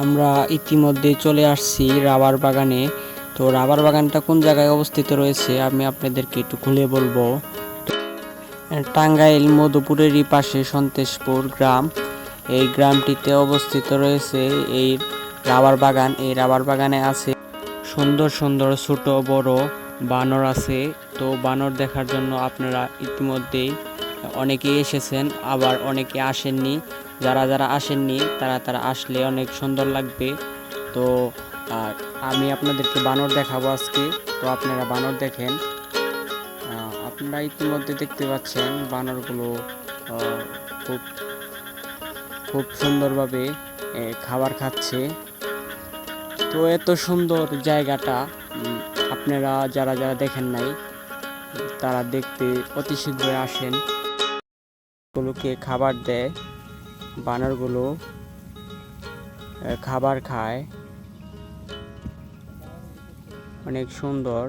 আমরা ইতিমধ্যে চলে আসছি রাবার বাগানে। তো রাবার বাগানটা কোন জায়গায় অবস্থিত রয়েছে আমি আপনাদেরকে একটু খুলে বলবো। টাঙ্গাইল মধুপুরেরই পাশে সন্তেশপুর গ্রাম, এই গ্রামটিতে অবস্থিত রয়েছে এই রাবার বাগান। এই রাবার বাগানে আছে সুন্দর সুন্দর ছোট বড় বানর আছে। তো বানর দেখার জন্য আপনারা ইতিমধ্যেই অনেকেই এসেছেন, আবার অনেকে আসেননি। যারা যারা আসেননি তারা আসলে অনেক সুন্দর লাগবে। তো আমি আপনাদেরকে বানর দেখাবো আজকে। তো আপনারা বানর দেখেন। আপনারা ইতিমধ্যে দেখতে পাচ্ছেন বানরগুলো খুব খুব সুন্দরভাবে খাবার খাচ্ছে। তো এত সুন্দর জায়গাটা আপনারা যারা যারা দেখেন নাই তারা দেখতে অতি শীঘ্রই আসেন। গুলোকে খাবার দেয়, বানরগুলো খাবার খায়, অনেক সুন্দর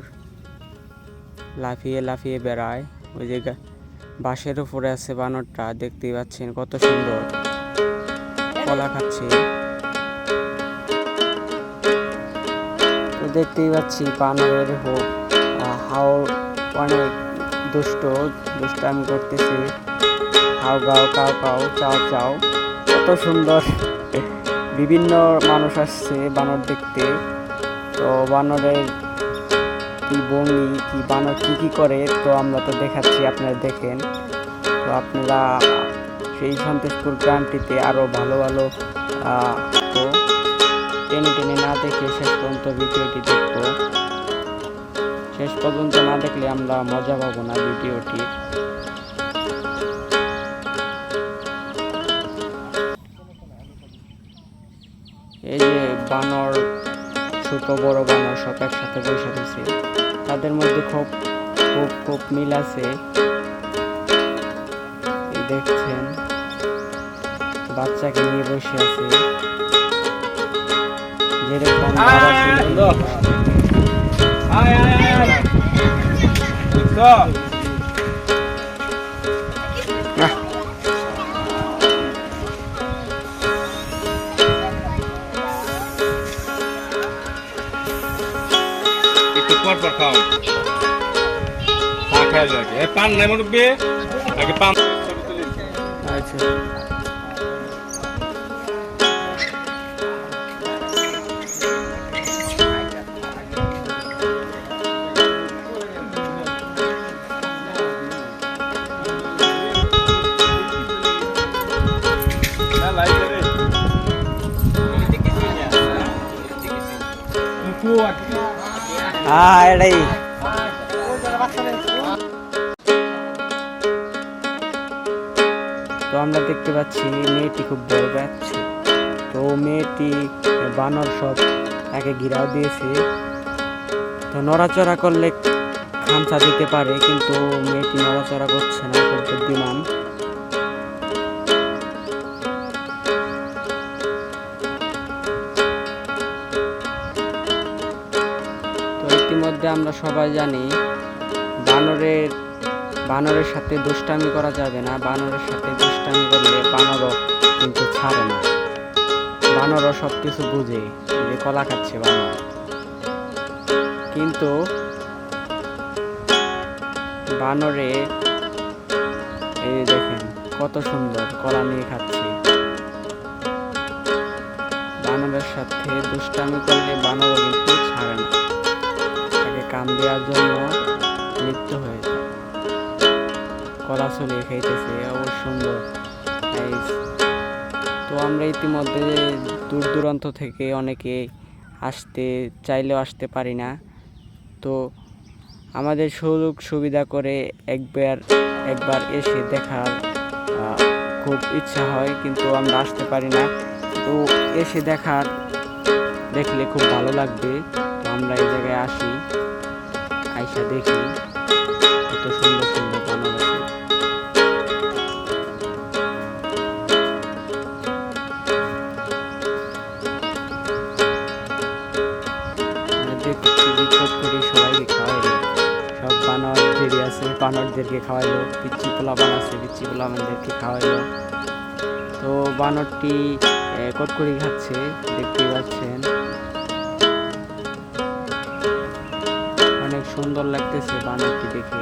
লাফিয়ে লাফিয়ে বেড়ায়। ওই যে বাঁশের উপরে আছে বানরটা, দেখতেই পাচ্ছেন কত সুন্দর কলা খাচ্ছে। তো দেখতেই পাচ্ছি বানরের হাও অনেক দুষ্টামি করতেছে। হাও গাও কাও কাও চাও চাও, কত সুন্দর। বিভিন্ন মানুষ আসছে বানর দেখতে। তো বানরের কি ভঙ্গি, কি বানর কি করে, তো আমরা তো দেখাচ্ছি, আপনারা দেখেন। তো আপনারা সেই সন্তেশপুর গ্রামটিতে আরও ভালো ভালো তো টেনে টেনে না দেখে শেষ পর্যন্ত ভিডিওটি দেখব। শেষ পর্যন্ত না দেখলে আমরা মজা পাবো না ভিডিওটির। এই যে বানর, ছোট বড় বানর সব একসাথে বসে রয়েছে, তাদের মধ্যে খুব খুব খুব মিল আছে। দেখছেন বাচ্চাকে নিয়ে বসে আছে, যেরকম একটু পর পর খাও, চা খাওয়া যায়। পান নাই মুরব্বি, আগে পান। আচ্ছা এটাই তো আমরা দেখতে পাচ্ছি মেয়েটি খুব ভয় পাচ্ছে। তো মেয়েটি বানর সব তাকে ঘিরাও দিয়েছে। তো নড়াচড়া করলে খামচা দিতে পারে, কিন্তু মেয়েটি নড়াচড়া করছে না, খুব বুদ্ধিমান। তো ইতিমধ্যে আমরা সবাই জানি বানরের সাথে দুষ্টামি করা যাবে না। বানরের সাথে দুষ্টামি করলে বানরও কিন্তু ছাড়ে না। বানরও সব কিছু বুঝে, যে কলা খাচ্ছে বানর, কিন্তু বানরে এই দেখেন কত সুন্দর কলা নিয়ে খাচ্ছে। বানরের সাথে দুষ্টামি করলে বানরও কিন্তু ছাড়ে না, তাকে কাম দেওয়ার জন্য লিপ্ত হয়ে যায়। কলা চলিয়ে খাইতেছে, অবশ্য সুন্দর। তো আমরা ইতিমধ্যে দূর দূরান্ত থেকে অনেকে আসতে চাইলেও আসতে পারি না। তো আমাদের সুযোগ সুবিধা করে একবার এসে দেখার খুব ইচ্ছা হয়, কিন্তু আমরা আসতে পারি না। তো এসে দেখলে খুব ভালো লাগবে। তো আমরা এই জায়গায় আসি, আইসা দেখি কত সুন্দর সুন্দর বানর আছে। সবাইকে খাওয়াইলো, সব বানরদেরই আছে, বানরদেরকে খাওয়াইলো। পিচ্চি পোলা বান আছে, পিচ্চি পোলা আমাদেরকে খাওয়াইলো। তো বানরটি কটকরি খাচ্ছে, দেখতেই পাচ্ছেন। অনেক সুন্দর লাগতেছে বানরটি দেখে।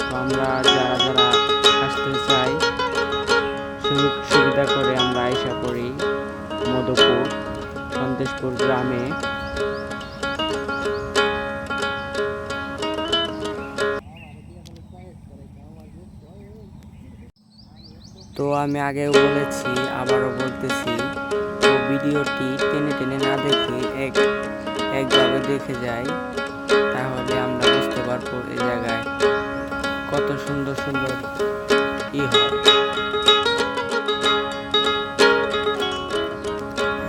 তো আমরা যারা যারা আসতে চাই সুযোগ সুবিধা করে আমরা আশা করি মধুপুর সন্তেশপুর গ্রামে। তো আমি আগেও বলেছি, আবারও বলতেছি, তো ভিডিওটি টেনে টেনে না দেখে একভাবে দেখে যাই, তাহলে আমরা বুঝতে পারবো এই জায়গায় কত সুন্দর সুন্দর হয়।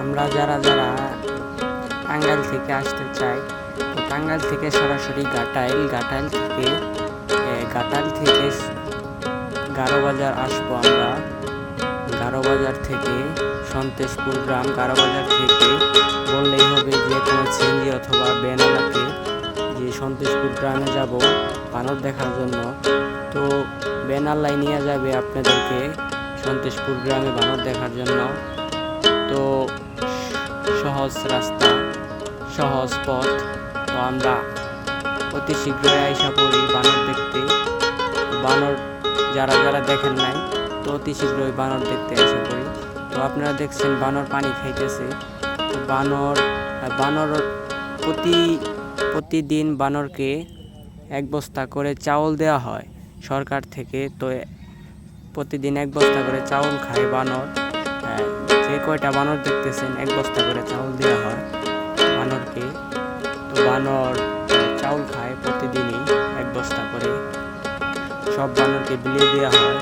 আমরা যারা যারা টাঙ্গাইল থেকে আসতে চাই, তো টাঙ্গাইল থেকে সরাসরি ঘাটাইল থেকে গারোবাজার আসবো আমরা। গারোবাজার থেকে সন্তেশপুর গ্রাম, গারোবাজার থেকে বললেই হবে যে কোনো সিএনজি অথবা বেনালাকে যে সন্তেশপুর গ্রামে যাব বানর দেখার জন্য। তো বেনালাই নিয়ে যাবে আপনাদেরকে সন্তেশপুর গ্রামে বানর দেখার জন্য। তো সহজ রাস্তা, সহজ পথ। তো আমরা অতি শীঘ্রই আশা করি বানর দেখতে। বানর যারা যারা দেখেন নাই, তো অতি শীঘ্রই বানর দেখতে আশা করি। তো আপনারা দেখছেন বানর পানি খাইতেছে। তো বানর প্রতিদিন বানরকে 1 বস্তা করে চাউল দেওয়া হয় সরকার থেকে। তো প্রতিদিন 1 বস্তা করে চাউল খায় বানর। যে কয়টা বানর দেখতেছেন 1 বস্তা করে চাউল দেওয়া হয় বানরকে। তো বানর চাউল খায় প্রতিদিনই 1 বস্তা করে, সব বানরকে বিলিয়ে দেওয়া হয়।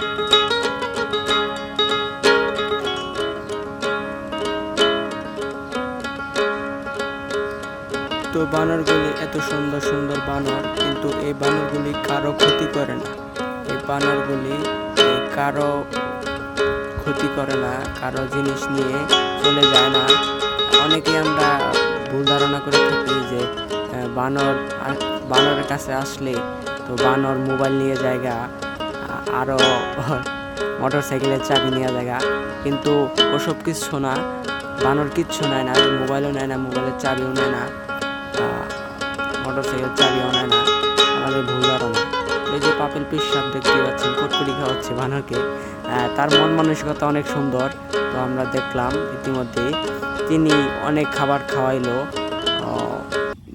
তো বানরগুলি এত সুন্দর সুন্দর বানর, কিন্তু এই বানরগুলি কারো ক্ষতি করে না। এই বানরগুলি কারো ক্ষতি করে না, কারো জিনিস নিয়ে চলে যায় না। অনেকেই আমরা ভুল ধারণা করে থাকি যে বানরের কাছে আসলে তো বানর মোবাইল নিয়ে জায়গা, আরও মোটর সাইকেলের চাবি নিয়ে জায়গা, কিন্তু ওসব কিচ্ছু না। বানর কিচ্ছু নেয় না, মোবাইলও নেয় না, মোবাইলের চাবিও নেয় না, মোটর সাইকেল চাবিও নেয় না। আমাদের ভুল ধারণা। এই যে পাপেল পিসাব দেখতে পাচ্ছেন, কটকরি খাওয়াচ্ছে বানরকে। তার মন মানসিকতা অনেক সুন্দর। তো আমরা দেখলাম ইতিমধ্যে তিনি অনেক খাবার খাওয়াইলো,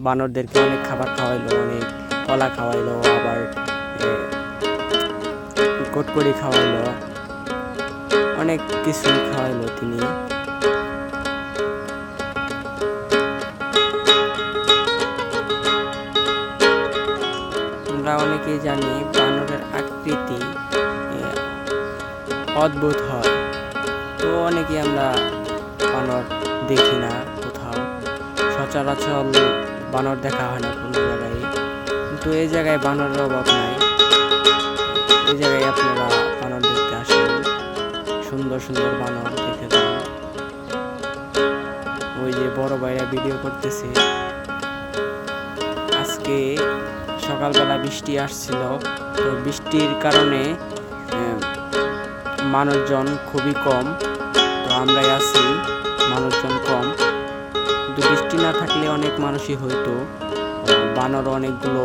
বানরদেরকে অনেক খাবার খাওয়াইলো, অনেক কলা খাওয়াইলো, আবার কটকরি খাওয়াইলো, অনেক কিছু খাওয়াইলো তিনি। আমরা অনেকেই জানি বানরের আকৃতি অদ্ভুত হয়। তো অনেকেই আমরা বানর দেখি না কোথাও, সচরাচর বানর দেখা হয় না কোনো জায়গায়। কিন্তু এই জায়গায় বানরের অভাব নাই। এই জায়গায় আপনারা বানর দেখতে আসেন, সুন্দর সুন্দর বানর দেখে যান। ওই যে বড় ভাইরা ভিডিও করতেছে। আজকে সকালবেলা বৃষ্টি আসছিল, তো বৃষ্টির কারণে মানুষজন খুবই কম। তো আমরাই আছি, মানুষজন কম, কিন্তু বৃষ্টি না থাকলে অনেক মানুষই হয়তো। বানর অনেকগুলো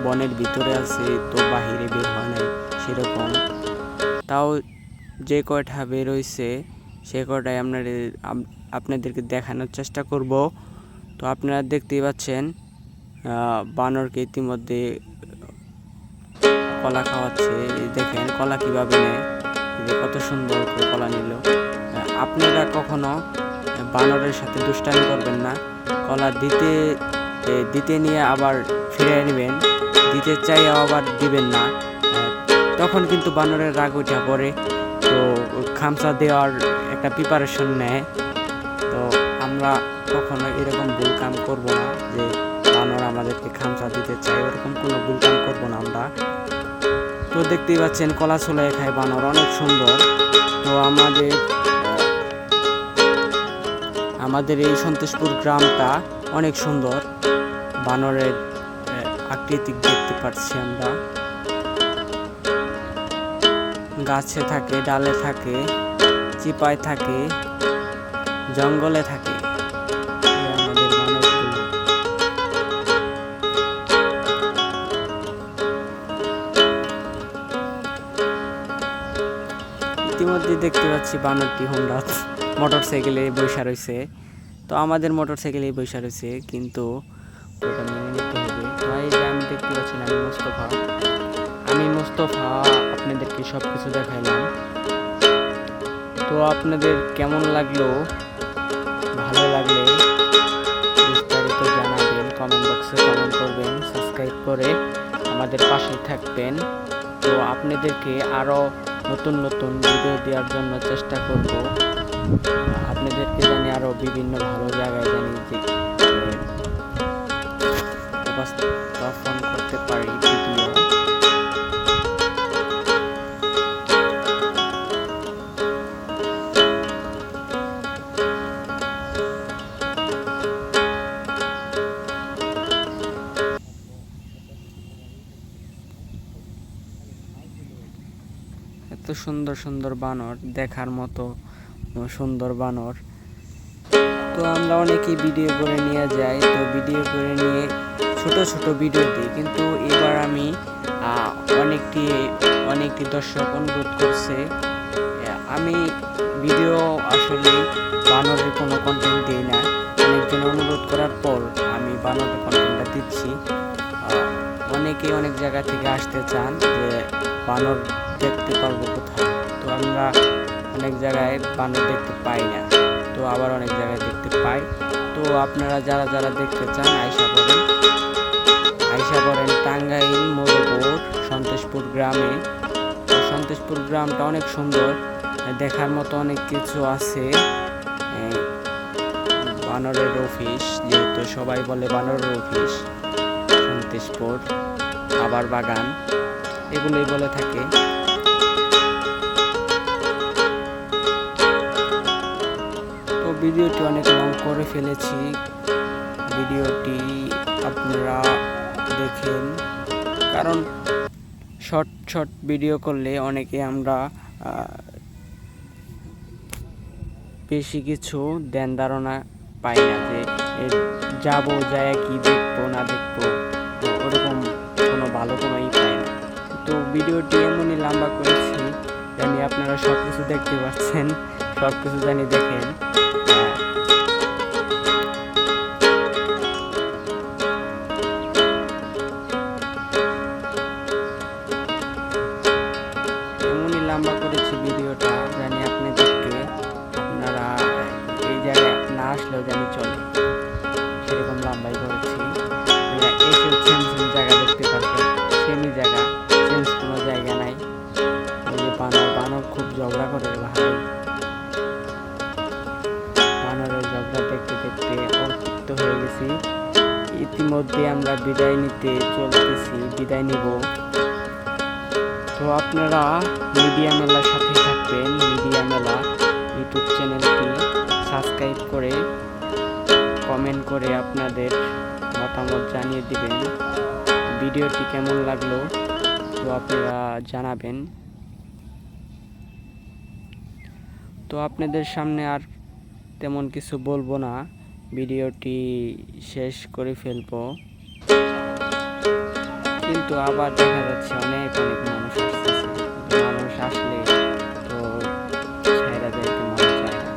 বনের ভিতরে আছে, তো বাহিরে বের হয় নাই সেরকম। তাও যে কয়টা বের হয়েছে সে কয়টাই আপনাদেরকে দেখানোর চেষ্টা করব। তো আপনারা দেখতেই পাচ্ছেন বানরকে ইতিমধ্যে কলা খাওয়াচ্ছে। দেখেন কলা কিভাবে নেয়, কত সুন্দর করে কলা নিল। আপনারা কখনো বানরের সাথে দুষ্টামি করবেন না। কলা দিতে নিয়ে আবার ফিরে নেবেন, দিতে চাই আবার দিবেন না, তখন কিন্তু বানরের রাগ উঠে পড়ে। তো খামচা দেওয়ার একটা প্রিপারেশন নেয়। তো আমরা কখনো এরকম ভুল কাম করব না যে বানর আমাদেরকে খামচা দিতে চাই, ওরকম কোনো ভুল কাম করবো না আমরা। তো দেখতেই পাচ্ছেন কলা ছোলায় খায় বানর, অনেক সুন্দর। তো আমাদের এই সন্তেশপুর গ্রামটা অনেক সুন্দর। বানরের আকৃতি দেখতে পাচ্ছি আমরা, গাছে থাকে, ডালে থাকে, চিপায় থাকে, জঙ্গলে থাকে। এই আমাদের বানরগুলো। ইতিমধ্যে দেখতে পাচ্ছি বানরটি হোন্ডা মোটরসাইকেলে বসে রয়েছে। তো আমাদের মোটরসাইকেলে বসে রয়েছে, কিন্তু ওটা মেনে নিতে হবে। তো এই যে আমি দেখতে পাচ্ছি আমি মোস্তফা আপনাদেরকে সব কিছু দেখাইলাম। তো আপনাদের কেমন লাগলো? ভালো লাগলে বিস্তারিত জানাবেন, কমেন্ট বক্সে কমেন্ট করবেন, সাবস্ক্রাইব করে আমাদের পাশে থাকবেন। তো আপনাদেরকে আরও নতুন নতুন ভিডিও দেওয়ার জন্য চেষ্টা করব। আপনাদেরকে জানি আরও বিভিন্ন ভালো জায়গায় জানি যে উপস্থাপন করতে পারি ভিডিও। এত সুন্দর সুন্দর বানর, দেখার মতো সুন্দর বানর। তো আমরা অনেকেই ভিডিও করে নিয়ে যাই, তো ভিডিও করে নিয়ে ছোট ছোট ভিডিও দিই। কিন্তু এবার আমি অনেকটি দর্শক অনুরোধ করছে, আমি ভিডিও আসলে বানরের কোনো কন্টেন্ট দিই না। অনেকজন অনুরোধ করার পর আমি বানরের কন্টেন্টটা দিচ্ছি। অনেকে অনেক জায়গা থেকে আসতে চান যে বানর দেখতে পারবো কোথায়। তো আমরা অনেক জায়গায় বানর দেখতে পাই না, তো আবার অনেক জায়গায় দেখতে পাই। তো আপনারা যারা যারা দেখতে চান আইসা পড়েন টাঙ্গাইল মধুপুর সন্তোষপুর গ্রামে। তো সন্তোষপুর গ্রামটা অনেক সুন্দর, দেখার মতো অনেক কিছু আছে। বানরের অফিস, যেহেতু সবাই বলে বানরের অফিস, সন্তোষপুর আবার বাগান এগুলোই বলে থাকে। তো ভিডিওটি অনেক লং করে ফেলেছি, ভিডিওটি আপনারা দেখেন, কারণ শর্ট ভিডিও করলে অনেকে আমরা বেশি কিছু ধ্যান ধারণা পাই না, যে যাবো যায় কি দেখবো না দেখবো, ওরকম ভালো কোনো পাই না। তো ভিডিওটি এমনই লম্বা করেছি জানি আপনারা সব কিছু দেখতে পাচ্ছেন, সব কিছু জানি দেখেন। এমনই লম্বা করেছি ভিডিওটা জানি আপনারা এই জায়গায় না আসলেও জানি চলে, সেরকম লম্বাই করেছি। জায়গা দেখতে পাচ্ছেন, সেমি জায়গা, চেঞ্জ কোনো জায়গা নাই। ওই যে বানর খুব ঝগড়া করে ভাই, বানরের ঝগড়া দেখতে দেখতে অতিরিক্ত হয়ে গেছি। ইতিমধ্যে আমরা বিদায় নিব। তো আপনারা মিডিয়া মেলার সাথে থাকবেন। মিডিয়া মেলা ইউটিউব চ্যানেলটি সাবস্ক্রাইব করে কমেন্ট করে আপনাদের মতামত জানিয়ে দিবেন। ভিডিওটি কেমন লাগলো তো আপনারা জানাবেন। তো আপনাদের সামনে আর তেমন কিছু বলবো না, ভিডিওটি ছেড়ে করে ফেলবো। কিন্তু আবার দেখা যাচ্ছে অনেক মানুষ আসতেছে, মানুষ আসলে তো ছেড়ে যাইতে মন চায় না।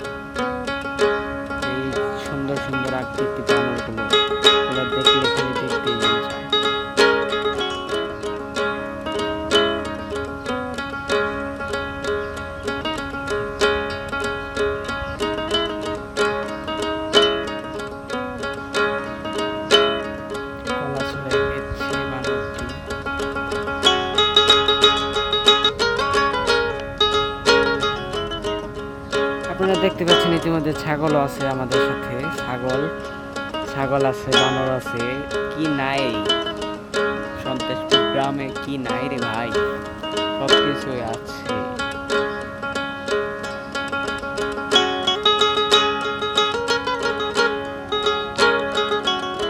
এই সুন্দর সুন্দর আকৃতি বানরগুলো দেখলে খালি দেখতেই মন চায়। আপনারা দেখতে পাচ্ছেন ইতিমধ্যে ছাগলও আছে আমাদের সাথে, ছাগল আছে, বানর আছে, কি নাই সন্তোষপুর গ্রামে, কি নাই রে ভাই, সব কিছুই আছে।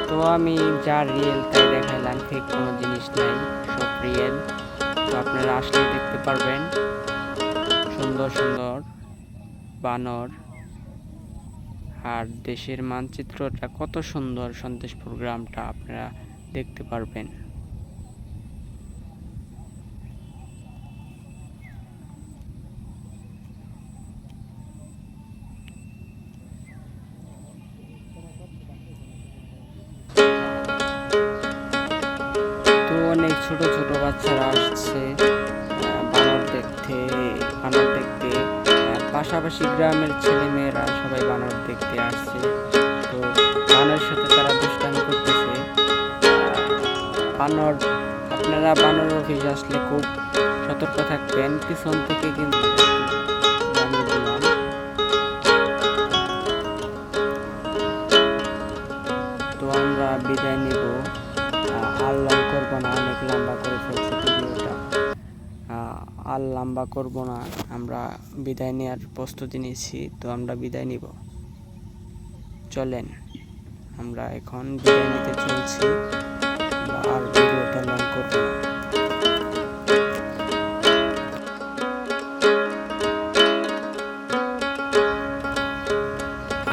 তো আমি যা রিয়েল তাই দেখাইলাম, ফেক কোনো জিনিস নাই, সব রিয়েল। তো আপনারা আসলে দেখতে পারবেন সুন্দর সুন্দর বানর আর দেশের মানচিত্রটা কত সুন্দর। সন্তেশপুর গ্রামটা আপনারা দেখতে পারবেন। তো অনেক ছোট ছোট বাচ্চারা আসছে বানর দেখতে। পাশাপাশি গ্রামের ছেলে মেয়েরা সবাই বানর দেখতে আসছে। তো বানরের সাথে তারা দুষ্টামি করতেছে। আপনারা বানর অফিস আসলে খুব সতর্ক থাকবেন, পিছন থেকে কিন্তু জানিয়ে দিলাম। তো আমরা বিদায় নিব, আর লং করবো না, অনেক লম্বা করে ফেলছি ভিডিওটা। আর লম্বা করবো না, আমরা বিদায় নেওয়ার প্রস্তুতি নিচ্ছি। তো আমরা বিদায় নিব, চলেন আমরা এখন বিদায় নিতে চলছি। আর ভিডিওটা লং করবো না।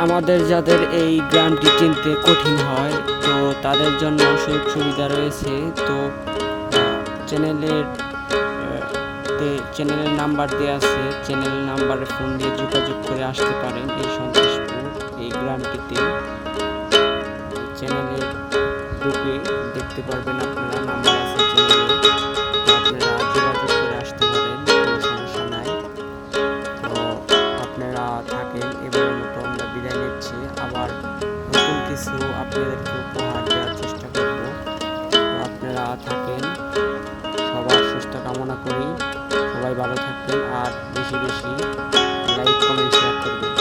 আমাদের যাদের এই গ্রামটি চিনতে কঠিন হয়, তো তাদের জন্য সুযোগ সুবিধা রয়েছে। তো চ্যানেলের নাম্বার দেওয়া আছে, চ্যানেলের নাম্বারে ফোন দিয়ে যোগাযোগ করে আসতে পারেন এই সন্তেশপুর এই গ্রামটিতে। চ্যানেলের গ্রুপে দেখতে পারবেন আপনারা, নাম্বার আছে চ্যানেলে, আপনারা যোগাযোগ করে আসতে পারেন, কোনো সমস্যা নাই। তো আপনারা থাকেন, এবারের মতো আমরা বিদায় নিচ্ছি। আবার নতুন কিছু আপনাদেরকে উপহার দেওয়ার চেষ্টা করব। তো আপনারা থাকেন, সবার সুস্থ কামনা করি। সবাই ভালো থাকবেন আর বেশি বেশি লাইক কমেন্ট শেয়ার করবেন।